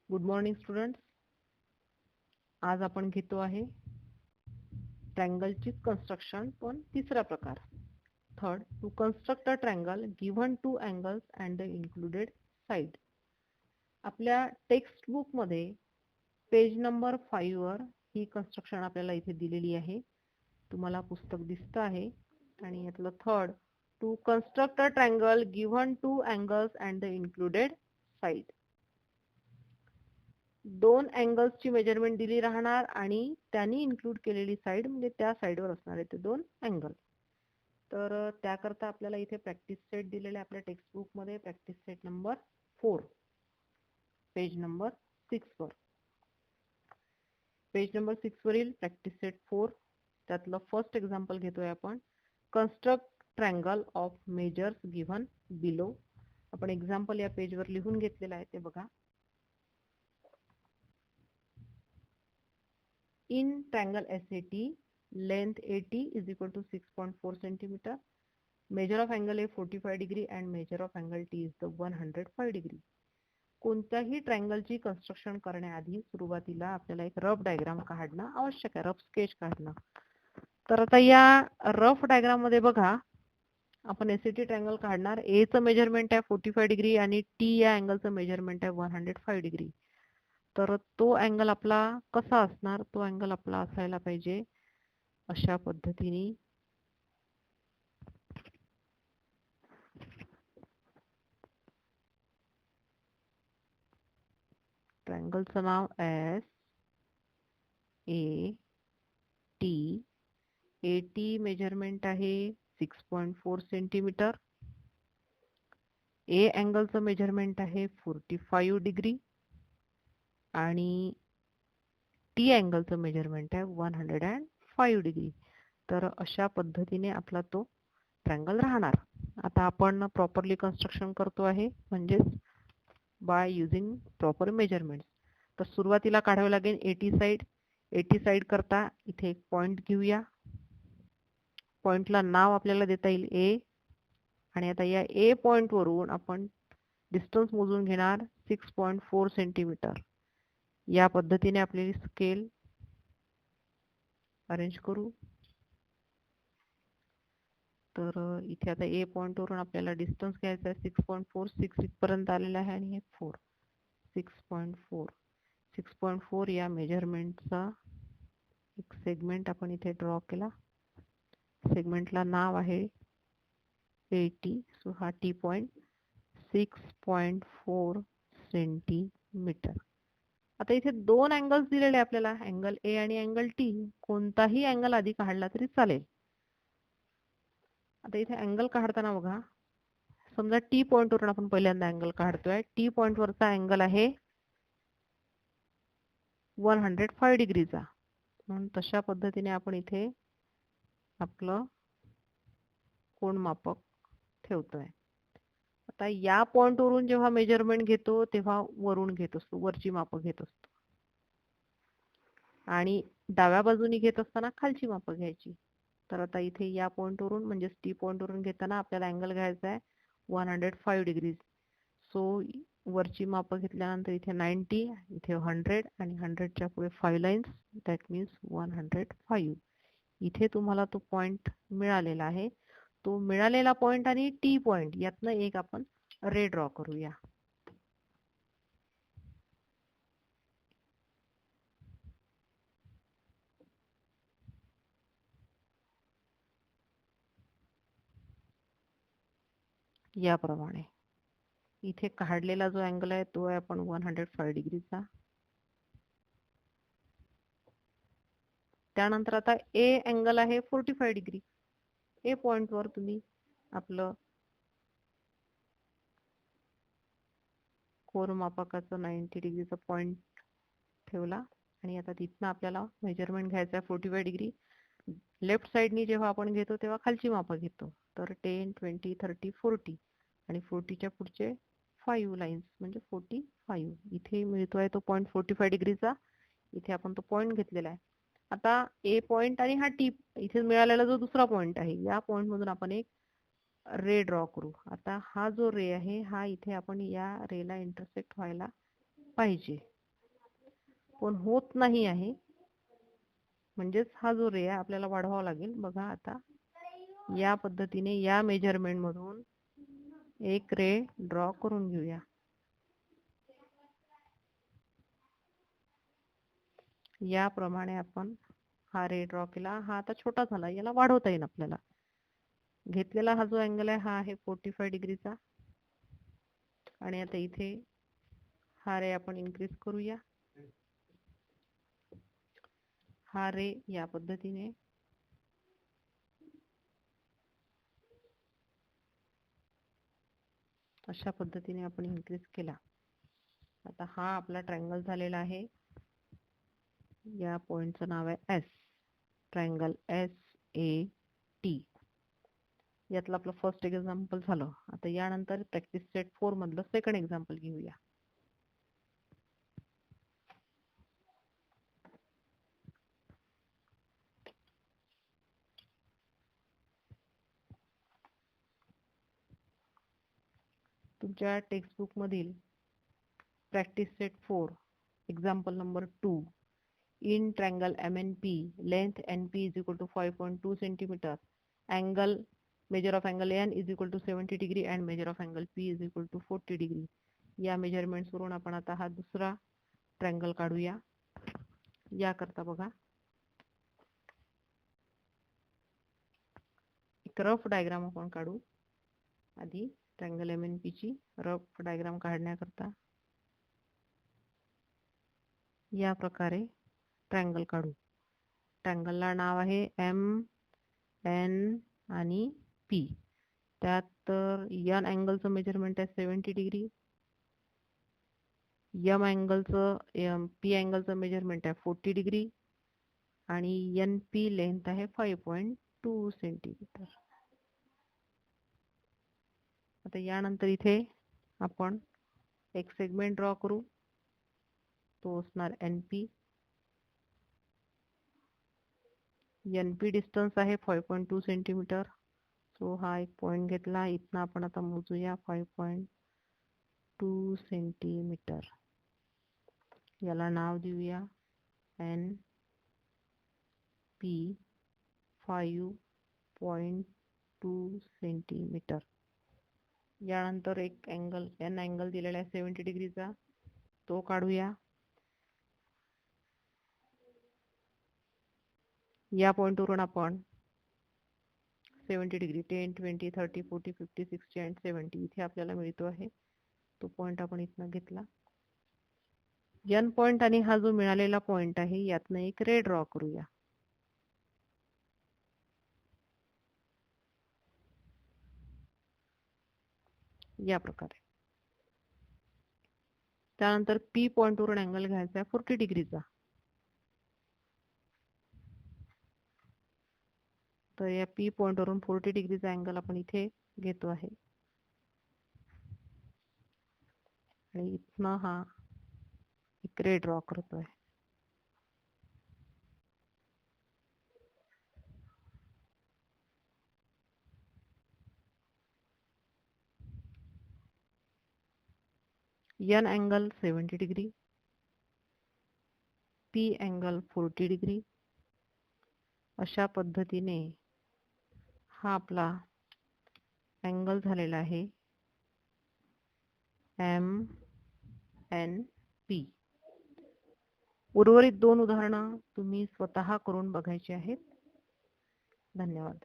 Good morning students. आज आपण घेतो आहे ट्रायंगलची कन्स्ट्रक्शन, पण तिसरा प्रकार. Third, to construct a triangle given two angles and the included side. आपल्या टेक्स्ट बुक मध्ये पेज नंबर 5 वर ही कन्स्ट्रक्शन आपल्याला इथे दिलेली आहे. तुम्हाला पुस्तक दिसतं आहे. आणि यातलं third, to construct a triangle given two angles and the included side. दोन अँगल्सची मेजरमेंट दिली राहणार आणि त्यांनी इन्क्लूड केलेली साइड म्हणजे त्या साइडवर असणारे ते दोन अँगल. तर त्याकरता आपल्याला इथे प्रॅक्टिस सेट दिलेला आहे आपल्या टेक्स्ट बुक मध्ये. Practice set number 4, page number 6 वर. पेज नंबर 6 वरील प्रॅक्टिस सेट 4 त्यातलं फर्स्ट एक्झाम्पल घेतोय आपण. Construct triangle of measures given below. आपण एक्झाम्पल या पेजवर लिहून घेतलेला आहे, ते बघा. In triangle SAT, length AT is equal to 6.4 centimeter. Measure of angle A 45 degree and measure of angle T is the 105 degree. कोणत्याही ट्रायंगलची कन्स्ट्रक्शन करण्याआधी सुरुवातीला आपल्याला एक रफ डायग्राम काढणं आवश्यक आहे, रफ स्केच काढणं. तर आता या रफ डायग्राम मध्ये बघा, आपण एसएटी ट्रायंगल काढणार. ए चं मेजरमेंट आहे 45 डिग्री आणि टी या अँगलचं मेजरमेंट आहे 105 डिग्री. तर तो अँगल आपला कसा असणार? तो अँगल आपला असायला पाहिजे अशा पद्धतीने. ट्रायंगलचं नाव S A T. A T measurement आहे 6.4 सेंटीमीटर. ए अँगलचं मेजरमेंट आहे 45 डिग्री आणि टी अँगलचं मेजरमेंट आहे 105 डिग्री. तर अशा पद्धतीने आपला तो ट्रायंगल राहणार. आता आपण प्रॉपरली कन्स्ट्रक्शन करतो आहे, म्हणजे बाय युजिंग प्रॉपर मेजरमेंट. तर सुरुवातीला काढावे लागेल एटी साइड. एटी साइड करता इथे एक पॉइंट घेऊया. पॉइंटला नाव आपल्याला देता येईल ए. आणि आता या ए पॉइंट वरून आपण डिस्टन्स मोजून घेणार 6.4 सेंटीमीटर. या पद्धतीने आपली स्केल अरेंज करू. तर इथे आता ए पॉइंट वरून आपल्याला डिस्टन्स घ्यायचा आहे 6.4. 6 इथपर्यंत आलेला आहे आणि हे 4. 6.4. 6.4 या मेजरमेंटचा एक सेगमेंट आपण इथे ड्रॉ केला. सेगमेंटला नाव आहे 80. सो हा टी पॉइंट 6.4 सेंटीमीटर. आता इथे दोन अँगल्स दिलेले आपल्याला, अँगल ए आणि अँगल टी. कोणताही अँगल आधी काढला तरी चालेल. आता इथे अँगल काढताना बघा, समजा टी पॉइंट वरून आपण पहिल्यांदा अँगल काढतोय. टी पॉइंट वरचा अँगल आहे 105 डिग्रीचा. म्हणून तशा पद्धतीने आपण इथे आपलं कोनमापक ठेवतोय. आता या पॉइंट वरून जेव्हा मेजरमेंट घेतो तेव्हा वरून घेत असतो, वरची मापं घेत असतो. आणि डाव्या बाजूनी घेत असताना खालची मापं घ्यायची. तर आता इथे या पॉइंट वरून म्हणजे टी पॉइंट वरून घेताना आपल्याला अँगल घ्यायचा आहे 105 डिग्री. सो वरची मापं घेतल्यानंतर इथे 90, इथे 100 आणि 100च्या पुढे 5 लाईन्स. That means 105. इथे तुम्हाला तो पॉइंट मिळालेला आहे. तो मिळालेला पॉइंट आणि टी पॉइंट यातनं एक आपण रे ड्रॉ करूया. याप्रमाणे इथे काढलेला जो अँगल आहे तो आहे आपण 105 डिग्रीचा. त्यानंतर आता ए अँगल आहे 45 डिग्री. ए पॉइंट वर तुम्ही आपलं कोनमापकाचं 90 डिग्रीचा पॉइंट ठेवला आणि आता तिथनं आपल्याला मेजरमेंट घ्यायचं आहे 45 डिग्री. लेफ्ट साइडनी जेव्हा आपण घेतो तेव्हा खालची मापं घेतो. तर 10, 20, 30, 40 आणि 40च्या पुढचे 5 लाईन्स म्हणजे 45. इथे मिळतोय तो पॉइंट 45 डिग्रीचा. इथे आपण तो पॉइंट घेतलेला आहे. आता ए पॉइंट आणि हा टी इथे मिळालेला जो दुसरा पॉइंट आहे, या पॉइंट मधून आपण एक रे ड्रॉ करू. आता हा जो रे आहे हा इथे आपण या रेला इंटरसेक्ट व्हायला पाहिजे. पण होत नाही आहे, म्हणजेच हा जो रे आहे आपल्याला वाढवावा लागेल. बघा आता या पद्धतीने या मेजरमेंट मधून एक रे ड्रॉ करून घेऊया. याप्रमाणे आपण हा रे ड्रॉ केला. हा आता छोटा झाला, याला वाढवता येईल आपल्याला. घेतलेला हा जो अँगल आहे हा आहे 45 डिग्रीचा. आणि आता इथे हा रे आपण इन्क्रीज करूया. हा रे या पद्धतीने अशा पद्धतीने आपण इन्क्रीज केला. आता हा आपला ट्रायंगल झालेला आहे. या पॉइंटचं नाव आहे एस, ट्रायंगल SAT. यातलं आपलं फर्स्ट एक्झाम्पल झालं. आता यानंतर प्रॅक्टिस सेट 4 मधलं सेकंड एक्झाम्पल घेऊया. तुमच्या टेक्स्टबुक मधील practice set 4 example number 2. In triangle MNP, length NP is equal to 5.2 centimeter. Angle, measure of angle N is equal to 70 degree and measure of angle P is equal to 40 degree. या measurements वरून आपण आता हा दुसरा triangle काढूया. याकरता बघा एक रफ डायग्राम आपण काढू. आधी ट्रायंगल MNP ची रफ डायग्राम काढण्याकरता या प्रकारे ट्रायंगल काढू. ट्रायंगलला नाव आहे MN आणि P. त्यात तर N अँगलचं मेजरमेंट आहे 70 डिग्री, P अँगलचं मेजरमेंट आहे 40 डिग्री आणि NP लेंथ आहे 5.2 सेंटीमीटर. आता यानंतर इथे आपण एक सेगमेंट ड्रॉ करू. तो असणार NP. NP डिस्टन्स आहे 5.2 सेंटीमीटर. सो हा एक पॉइंट घेतला. इथनं आपण आता मोजूया 5.2 सेंटीमीटर. याला नाव देऊया NP 5.2 सेंटीमीटर. यानंतर एक अँगल N अँगल दिलेला आहे 70 डिग्रीचा, तो काढूया. या पॉइंटवरून आपण 70 डिग्री 10, 20, 30, 40, 50, 60 आणि 70 इथे आपल्याला मिळतो आहे. तो पॉइंट आपण इथनं घेतला. N पॉइंट आणि हा जो मिळालेला पॉइंट आहे यातनं एक रे ड्रॉ करूया. या प्रकारे. त्यानंतर P पॉइंटवरून अँगल घ्यायचा आहे 40 डिग्रीचा. तर या P पॉइंटवरून 40 डिग्रीचा अँगल आपण इथे घेतो आहे आणि इथनं हा एक रे ड्रॉ करतो आहे. N angle 70 degree, P angle 40 degree. अशा पद्धतीने हा आपला अँगल झालेला आहे MNP. उर्वरित 2 उदाहरणं तुम्ही स्वतः करून बघायची आहेत. धन्यवाद.